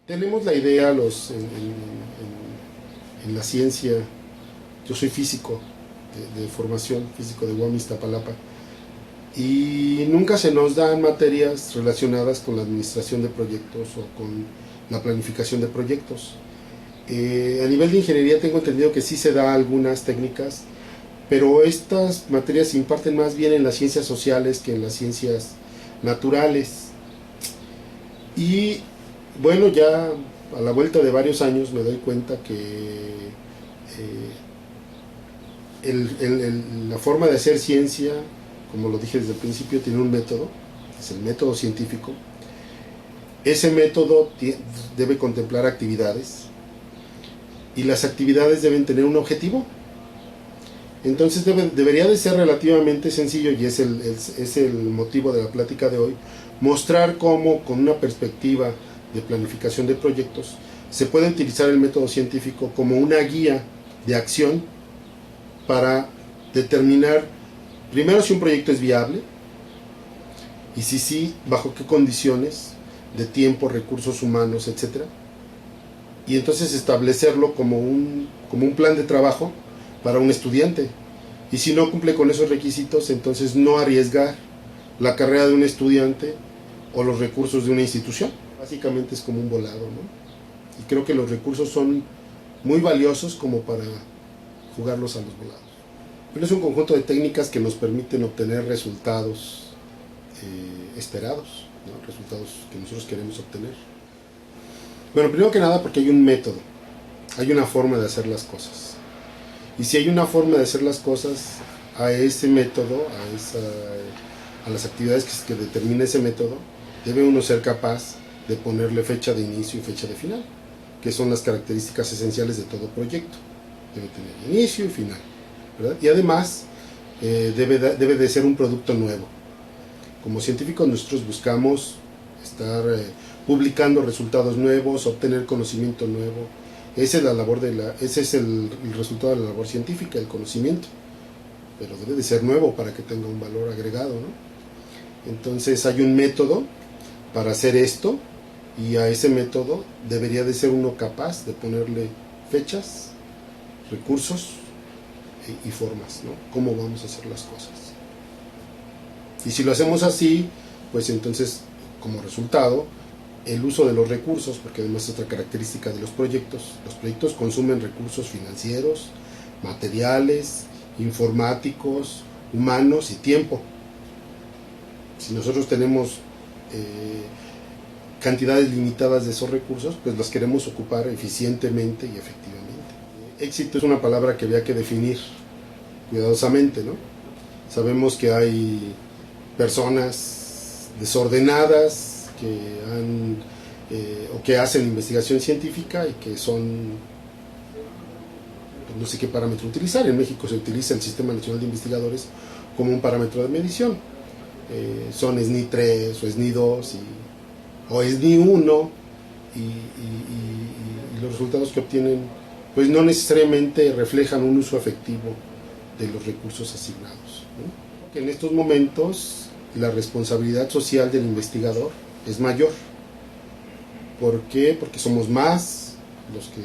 Tenemos la idea en la ciencia. Yo soy físico de formación, físico de UAM Iztapalapa, y nunca se nos dan materias relacionadas con la administración de proyectos o con la planificación de proyectos. A nivel de ingeniería tengo entendido que sí se da algunas técnicas, pero estas materias se imparten más bien en las ciencias sociales que en las ciencias naturales. Y bueno, ya a la vuelta de varios años me doy cuenta que la forma de hacer ciencia, como lo dije desde el principio, tiene un método, es el método científico. Ese método debe contemplar actividades y las actividades deben tener un objetivo. Entonces debería de ser relativamente sencillo, y es el motivo de la plática de hoy, mostrar cómo con una perspectiva de planificación de proyectos se puede utilizar el método científico como una guía de acción para determinar primero si un proyecto es viable y si sí, bajo qué condiciones de tiempo, recursos humanos, etc. Y entonces establecerlo como un plan de trabajo para un estudiante. Y si no cumple con esos requisitos, entonces no arriesgar la carrera de un estudiante o los recursos de una institución. Básicamente es como un volado, ¿no? Y creo que los recursos son muy valiosos como para jugarlos a los volados. Pero es un conjunto de técnicas que nos permiten obtener resultados esperados, ¿no? Resultados que nosotros queremos obtener. Bueno, primero que nada porque hay un método, hay una forma de hacer las cosas. Y si hay una forma de hacer las cosas, a ese método, a las actividades que determina ese método, debe uno ser capaz de ponerle fecha de inicio y fecha de final, que son las características esenciales de todo proyecto. Debe tener inicio y final, ¿verdad? Y además debe de ser un producto nuevo. Como científicos nosotros buscamos estar publicando resultados nuevos, obtener conocimiento nuevo. Esa es la labor ese es el resultado de la labor científica, el conocimiento, pero debe de ser nuevo para que tenga un valor agregado, ¿no? Entonces hay un método para hacer esto, y a ese método debería de ser uno capaz de ponerle fechas, recursos y formas, ¿no? Cómo vamos a hacer las cosas. Y si lo hacemos así, pues entonces como resultado el uso de los recursos, porque además es otra característica de los proyectos consumen recursos financieros, materiales, informáticos, humanos y tiempo. Si nosotros tenemos cantidades limitadas de esos recursos, pues los queremos ocupar eficientemente y efectivamente. Éxito es una palabra que había que definir cuidadosamente, ¿no? Sabemos que hay personas desordenadas que hacen investigación científica y que son, no sé qué parámetro utilizar. En México se utiliza el Sistema Nacional de Investigadores como un parámetro de medición. Son SNI 3 o SNI 2 o SNI 1 y los resultados que obtienen pues no necesariamente reflejan un uso efectivo de los recursos asignados, ¿no? En estos momentos la responsabilidad social del investigador es mayor. ¿Por qué? Porque somos más los que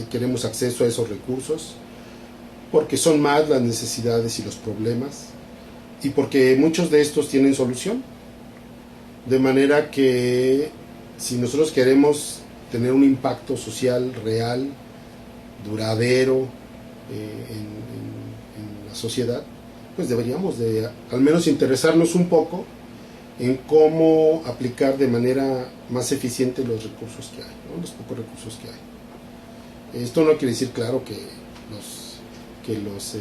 queremos acceso a esos recursos, porque son más las necesidades y los problemas, y porque muchos de estos tienen solución. De manera que si nosotros queremos tener un impacto social real, duradero en la sociedad, pues deberíamos de al menos interesarnos un poco en cómo aplicar de manera más eficiente los recursos que hay, ¿no? Los pocos recursos que hay. Esto no quiere decir, claro, que los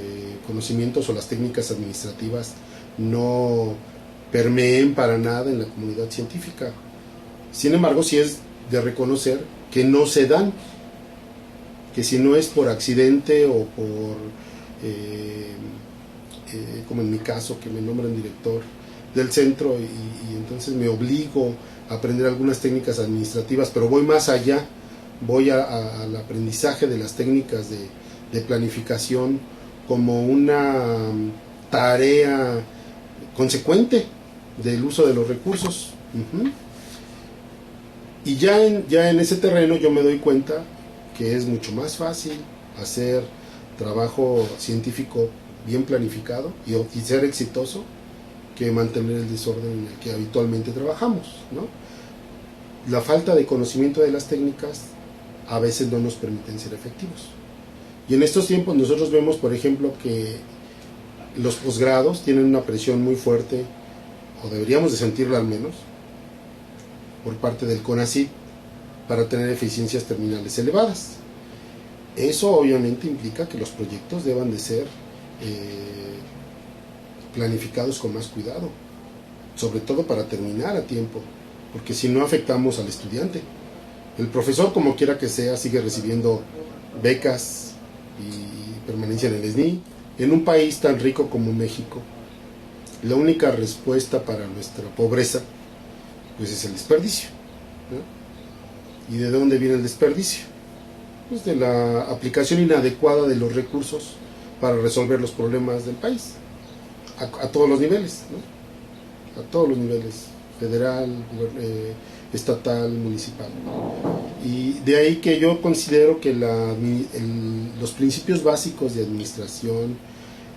conocimientos o las técnicas administrativas no permeen para nada en la comunidad científica. Sin embargo, sí es de reconocer que no se dan, que si no es por accidente o por, como en mi caso, que me nombran director del centro y entonces me obligo a aprender algunas técnicas administrativas, pero voy más allá, voy al aprendizaje de las técnicas de planificación como una tarea consecuente del uso de los recursos. Y ya en ese terreno yo me doy cuenta que es mucho más fácil hacer trabajo científico bien planificado y ser exitoso que mantener el desorden en el que habitualmente trabajamos, ¿no? La falta de conocimiento de las técnicas a veces no nos permiten ser efectivos. Y en estos tiempos nosotros vemos, por ejemplo, que los posgrados tienen una presión muy fuerte, o deberíamos de sentirla al menos, por parte del CONACYT para tener eficiencias terminales elevadas. Eso obviamente implica que los proyectos deban de ser planificados con más cuidado, sobre todo para terminar a tiempo, porque si no afectamos al estudiante. El profesor, como quiera que sea, sigue recibiendo becas y permanencia en el SNI. En un país tan rico como México, la única respuesta para nuestra pobreza pues es el desperdicio, ¿no? ¿Y de dónde viene el desperdicio? Pues de la aplicación inadecuada de los recursos para resolver los problemas del país, a todos los niveles, ¿no? A todos los niveles, federal, estatal, municipal. Y de ahí que yo considero que los principios básicos de administración,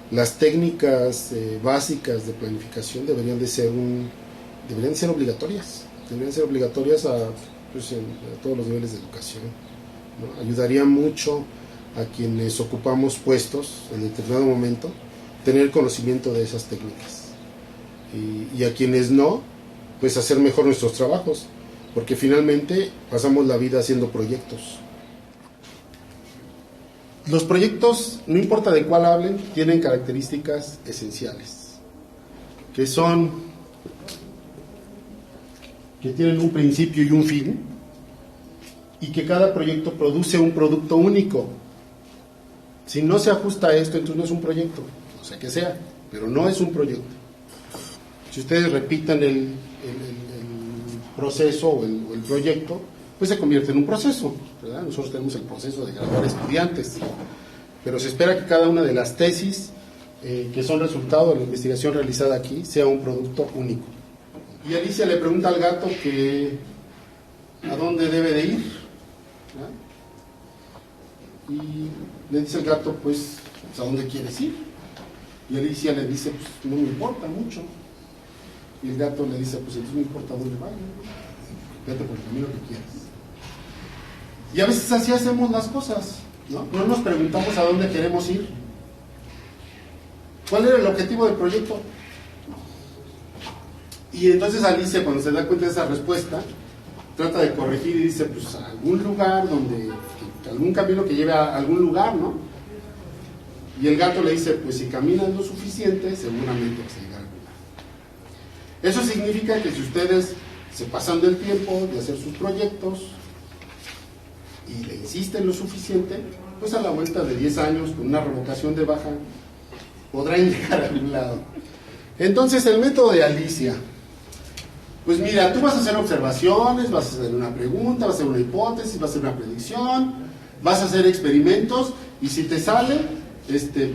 las técnicas básicas de planificación deberían ser obligatorias, a todos los niveles de educación, ¿no? Ayudaría mucho a quienes ocupamos puestos en determinado momento tener conocimiento de esas técnicas, y a quienes no, pues hacer mejor nuestros trabajos, porque finalmente pasamos la vida haciendo proyectos. Los proyectos, no importa de cuál hablen, tienen características esenciales, que tienen un principio y un fin, y que cada proyecto produce un producto único. Si no se ajusta a esto, entonces no es un proyecto, o sea que sea, pero no es un proyecto. Si ustedes repiten el proceso o el proyecto, pues se convierte en un proceso, ¿verdad? Nosotros tenemos el proceso de graduar estudiantes, pero se espera que cada una de las tesis que son resultado de la investigación realizada aquí sea un producto único. Y Alicia le pregunta al gato que a dónde debe de ir, ¿verdad? Y le dice el gato, pues, ¿a dónde quieres ir? Y Alicia le dice, pues no me importa mucho. Y el gato le dice, pues entonces no me importa dónde vaya, vete por el camino que quieras. Y a veces así hacemos las cosas, ¿no? No nos preguntamos a dónde queremos ir. ¿Cuál era el objetivo del proyecto? Y entonces Alicia, cuando se da cuenta de esa respuesta, trata de corregir y dice, pues a algún lugar algún camino que lleve a algún lugar, ¿no? Y el gato le dice, pues si caminas lo suficiente, seguramente vas a llegar a algún lugar. Eso significa que si ustedes se pasan del tiempo de hacer sus proyectos y le insisten lo suficiente, pues a la vuelta de 10 años, con una revocación de baja, podrán llegar a algún lado. Entonces, el método de Alicia. Pues mira, tú vas a hacer observaciones, vas a hacer una pregunta, vas a hacer una hipótesis, vas a hacer una predicción, vas a hacer experimentos, y si te sale,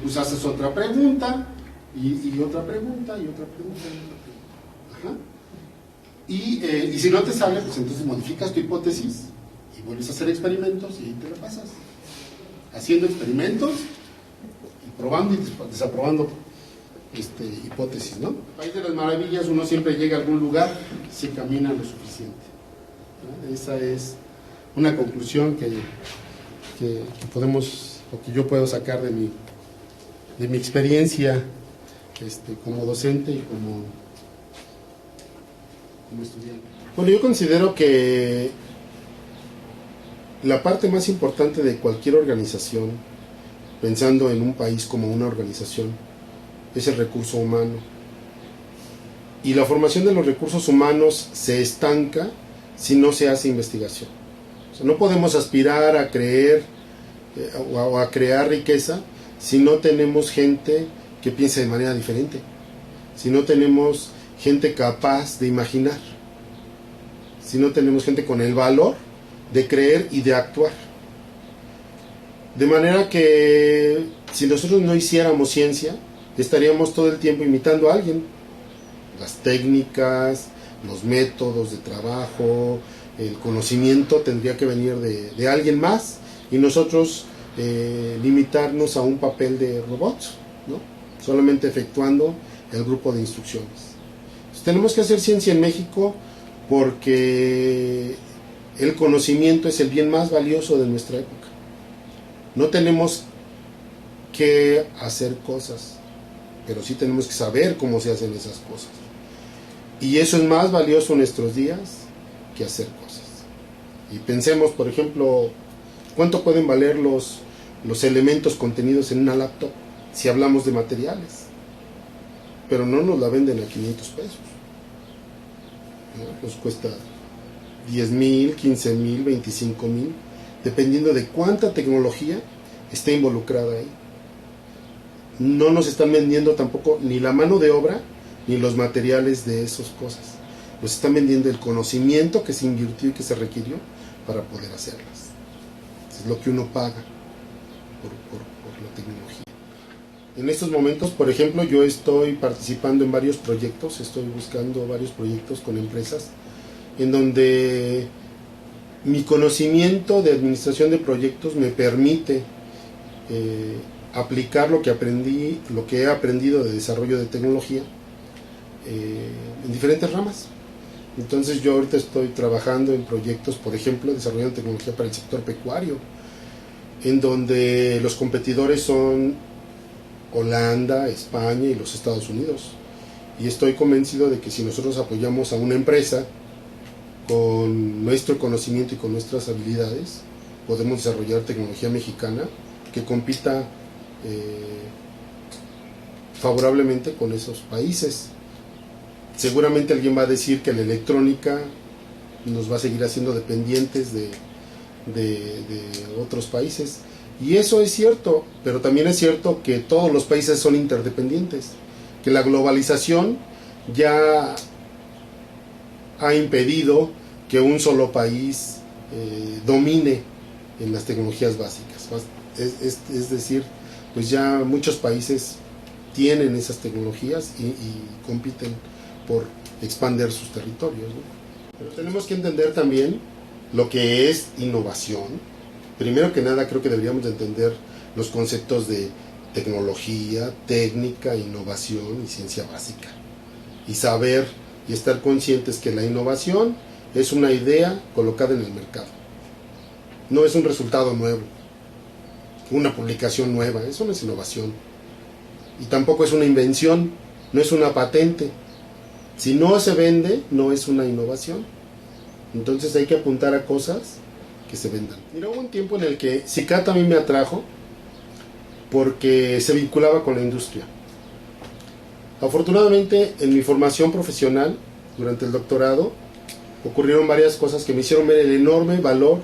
pues haces otra pregunta, y otra pregunta, y otra pregunta, y otra pregunta. Ajá. Y si no te sale, pues entonces modificas tu hipótesis y vuelves a hacer experimentos y ahí te la pasas. Haciendo experimentos y probando y desaprobando hipótesis, ¿no? En el País de las Maravillas uno siempre llega a algún lugar si camina lo suficiente, ¿no? Esa es una conclusión que podemos, o que yo puedo sacar de mi experiencia como docente y como estudiante. Bueno, yo considero que la parte más importante de cualquier organización, pensando en un país como una organización, es el recurso humano. Y la formación de los recursos humanos se estanca si no se hace investigación. O sea, no podemos aspirar a creer o a crear riqueza si no tenemos gente que piense de manera diferente, si no tenemos gente capaz de imaginar, si no tenemos gente con el valor de creer y de actuar. De manera que si nosotros no hiciéramos ciencia, estaríamos todo el tiempo imitando a alguien. Las técnicas, los métodos de trabajo, el conocimiento tendría que venir de alguien más y nosotros limitarnos a un papel de robots, ¿no? Solamente efectuando el grupo de instrucciones. Entonces, tenemos que hacer ciencia en México porque el conocimiento es el bien más valioso de nuestra época. No tenemos que hacer cosas, pero sí tenemos que saber cómo se hacen esas cosas. Y eso es más valioso en nuestros días que hacer cosas. Y pensemos, por ejemplo, ¿cuánto pueden valer los elementos contenidos en una laptop si hablamos de materiales? Pero no nos la venden a 500 pesos. ¿No? Nos cuesta 10,000, 15,000, 25,000, dependiendo de cuánta tecnología esté involucrada ahí. No nos están vendiendo tampoco ni la mano de obra ni los materiales de esas cosas. Nos están vendiendo el conocimiento que se invirtió y que se requirió para poder hacerlas. Es lo que uno paga por la tecnología. En estos momentos, por ejemplo, yo estoy participando en varios proyectos, estoy buscando varios proyectos con empresas en donde mi conocimiento de administración de proyectos me permite aplicar lo que aprendí, lo que he aprendido de desarrollo de tecnología en diferentes ramas. Entonces yo ahorita estoy trabajando en proyectos, por ejemplo, desarrollando tecnología para el sector pecuario, en donde los competidores son Holanda, España y los Estados Unidos. Y estoy convencido de que si nosotros apoyamos a una empresa con nuestro conocimiento y con nuestras habilidades, podemos desarrollar tecnología mexicana que compita favorablemente con esos países. Seguramente alguien va a decir que la electrónica nos va a seguir haciendo dependientes de otros países. Y eso es cierto, pero también es cierto que todos los países son interdependientes, que la globalización ya ha impedido que un solo país domine en las tecnologías básicas. Es decir, pues ya muchos países tienen esas tecnologías y compiten por expandir sus territorios, ¿no? Pero tenemos que entender también lo que es innovación. Primero que nada, creo que deberíamos de entender los conceptos de tecnología, técnica, innovación y ciencia básica. Y saber y estar conscientes que la innovación es una idea colocada en el mercado. No es un resultado nuevo, una publicación nueva, eso no es innovación. Y tampoco es una invención, no es una patente. Si no se vende, no es una innovación. Entonces hay que apuntar a cosas que se vendan. Mira, hubo un tiempo en el que CICAT a mí me atrajo porque se vinculaba con la industria. Afortunadamente, en mi formación profesional, durante el doctorado, ocurrieron varias cosas que me hicieron ver el enorme valor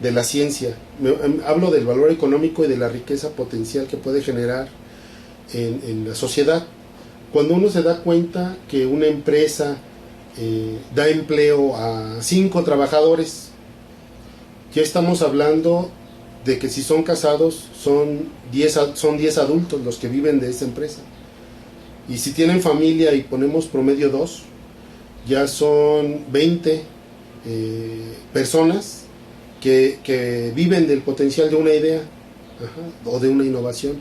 de la ciencia. Hablo del valor económico y de la riqueza potencial que puede generar en la sociedad. Cuando uno se da cuenta que una empresa da empleo a 5 trabajadores, ya estamos hablando de que si son casados son 10 adultos los que viven de esa empresa. Y si tienen familia y ponemos promedio 2, ya son 20 personas que viven del potencial de una idea, o de una innovación.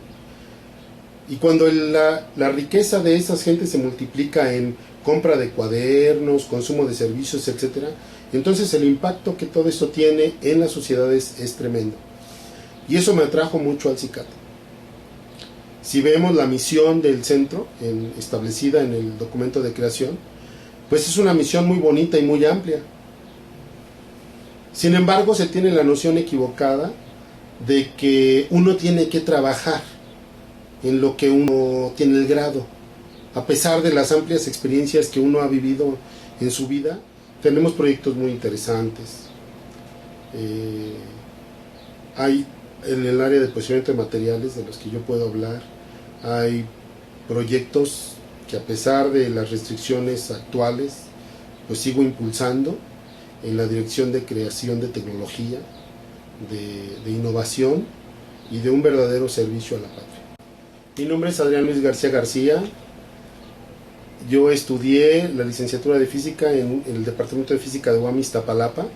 Y cuando la riqueza de esas gentes se multiplica en compra de cuadernos, consumo de servicios, etc., entonces el impacto que todo esto tiene en las sociedades es tremendo. Y eso me atrajo mucho al CICAT. Si vemos la misión del centro establecida en el documento de creación, pues es una misión muy bonita y muy amplia. Sin embargo, se tiene la noción equivocada de que uno tiene que trabajar en lo que uno tiene el grado. A pesar de las amplias experiencias que uno ha vivido en su vida, tenemos proyectos muy interesantes. Hay en el área de posicionamiento de materiales, de los que yo puedo hablar, hay proyectos que, a pesar de las restricciones actuales, pues sigo impulsando en la dirección de creación de tecnología, de innovación y de un verdadero servicio a la patria. Mi nombre es Adrián Luis García García. Yo estudié la licenciatura de física en el Departamento de Física de UAM Iztapalapa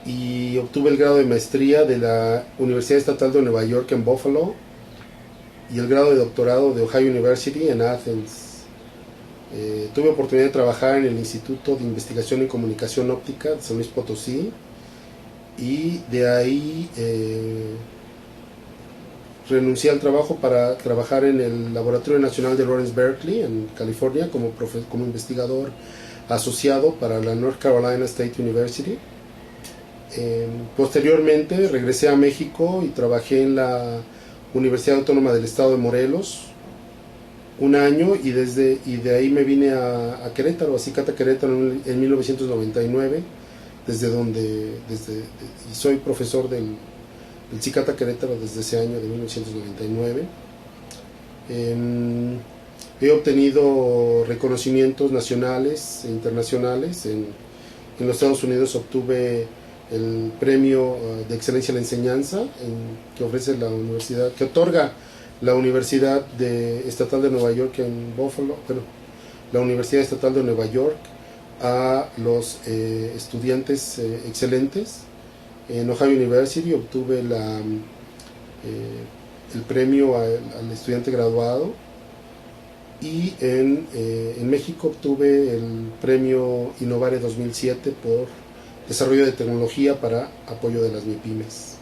y obtuve el grado de maestría de la Universidad Estatal de Nueva York en Buffalo y el grado de doctorado de Ohio University en Athens. Tuve oportunidad de trabajar en el Instituto de Investigación en Comunicación Óptica de San Luis Potosí y de ahí renuncié al trabajo para trabajar en el Laboratorio Nacional de Lawrence Berkeley en California como investigador asociado para la North Carolina State University. Posteriormente regresé a México y trabajé en la Universidad Autónoma del Estado de Morelos un año y de ahí me vine a Querétaro, a Cicata Querétaro en 1999, y soy profesor del Cicata Querétaro desde ese año de 1999. He obtenido reconocimientos nacionales e internacionales. En los Estados Unidos obtuve el premio de excelencia en la enseñanza que ofrece la universidad, que otorga la Universidad Estatal de Nueva York en Buffalo, la Universidad Estatal de Nueva York a los estudiantes excelentes. En Ohio University obtuve el premio al estudiante graduado y en México obtuve el premio Innovare 2007 por desarrollo de tecnología para apoyo de las MIPYMES.